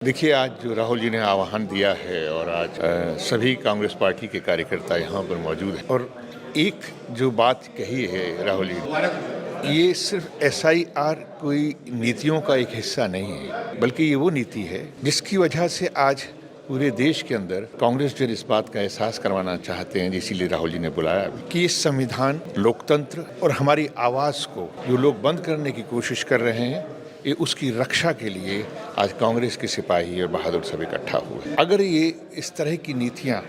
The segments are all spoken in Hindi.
देखिए, आज जो राहुल जी ने आह्वान दिया है और आज सभी कांग्रेस पार्टी के कार्यकर्ता यहाँ पर मौजूद हैं और एक जो बात कही है राहुल जी ने, ये सिर्फ एसआईआर कोई नीतियों का एक हिस्सा नहीं है, बल्कि ये वो नीति है जिसकी वजह से आज पूरे देश के अंदर कांग्रेस जो इस बात का एहसास करवाना चाहते हैं, इसीलिए राहुल जी ने बुलाया कि ये संविधान, लोकतंत्र और हमारी आवाज़ को जो लोग बंद करने की कोशिश कर रहे हैं, ये उसकी रक्षा के लिए आज कांग्रेस के सिपाही और बहादुर सब इकट्ठा हुए। अगर ये इस तरह की नीतियां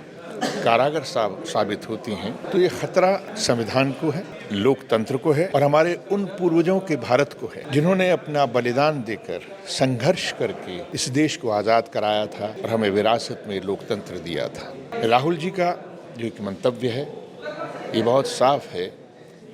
कारागर साबित होती हैं तो ये खतरा संविधान को है, लोकतंत्र को है और हमारे उन पूर्वजों के भारत को है जिन्होंने अपना बलिदान देकर संघर्ष करके इस देश को आज़ाद कराया था और हमें विरासत में लोकतंत्र दिया था। राहुल जी का जो एक मंतव्य है ये बहुत साफ है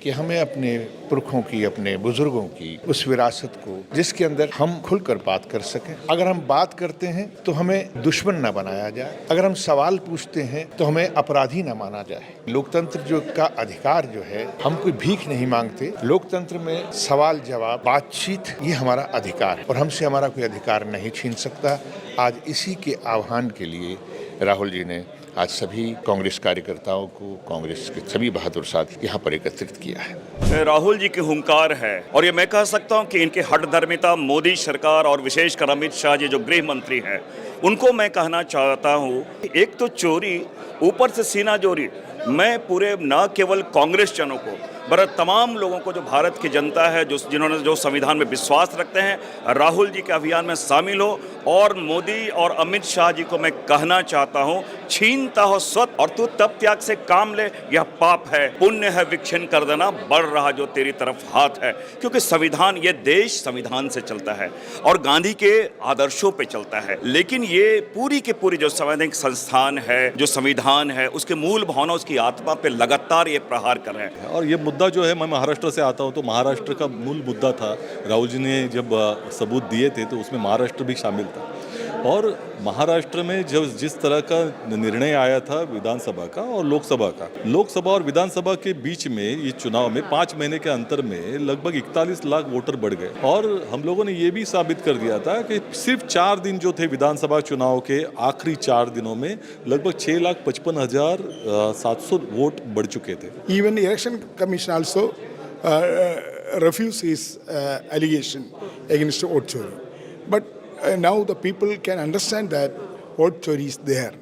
कि हमें अपने पुरखों की, अपने बुजुर्गों की उस विरासत को जिसके अंदर हम खुलकर बात कर सकें। अगर हम बात करते हैं तो हमें दुश्मन न बनाया जाए, अगर हम सवाल पूछते हैं तो हमें अपराधी न माना जाए। लोकतंत्र जो का अधिकार जो है, हम कोई भीख नहीं मांगते। लोकतंत्र में सवाल जवाब, बातचीत, ये हमारा अधिकार है और हमसे हमारा कोई अधिकार नहीं छीन सकता। आज इसी के आह्वान के लिए राहुल जी ने आज सभी कांग्रेस कार्यकर्ताओं को, कांग्रेस के सभी बहादुर साथी यहाँ पर एकत्रित किया है। राहुल जी की हुंकार है और ये मैं कह सकता हूँ कि इनके हठधर्मिता मोदी सरकार और विशेषकर अमित शाह जी जो गृह मंत्री हैं, उनको मैं कहना चाहता हूँ, एक तो चोरी, ऊपर से सीना जोरी। मैं पूरे न केवल कांग्रेस जनों को बल्कि तमाम लोगों को, जो भारत की जनता है, जिन्होंने जो संविधान में विश्वास रखते हैं, राहुल जी के अभियान में शामिल हो। और मोदी और अमित शाह जी को मैं कहना चाहता हूं, छीनता हो स्वत और तू तब त्याग से काम ले, यह पाप है। पुण्य है विक्षण कर देना, बढ़ रहा जो तेरी तरफ हाथ है। क्योंकि संविधान, ये देश संविधान से चलता है और गांधी के आदर्शों पे चलता है। लेकिन ये पूरी की पूरी जो संवैधानिक संस्थान है, जो संविधान है, उसके मूल भावना, उसकी आत्मा पे लगातार ये प्रहार कर रहे हैं। और ये मुद्दा जो है, मैं महाराष्ट्र से आता हूँ, तो महाराष्ट्र का मूल मुद्दा था। राहुल जी ने जब सबूत दिए थे तो उसमें महाराष्ट्र भी शामिल था। और महाराष्ट्र में जब जिस तरह का निर्णय आया था विधानसभा का और लोकसभा का, लोकसभा और विधानसभा के बीच में ये चुनाव में 5 महीने के अंतर में लगभग 41 लाख वोटर बढ़ गए। और हम लोगों ने ये भी साबित कर दिया था कि सिर्फ 4 दिन जो थे विधानसभा चुनाव के, आखिरी 4 दिनों में लगभग 6,55,700 वोट बढ़ चुके थे। Even the election commission also refused his allegation against vote chori. But now the people can understand that vote chori is there.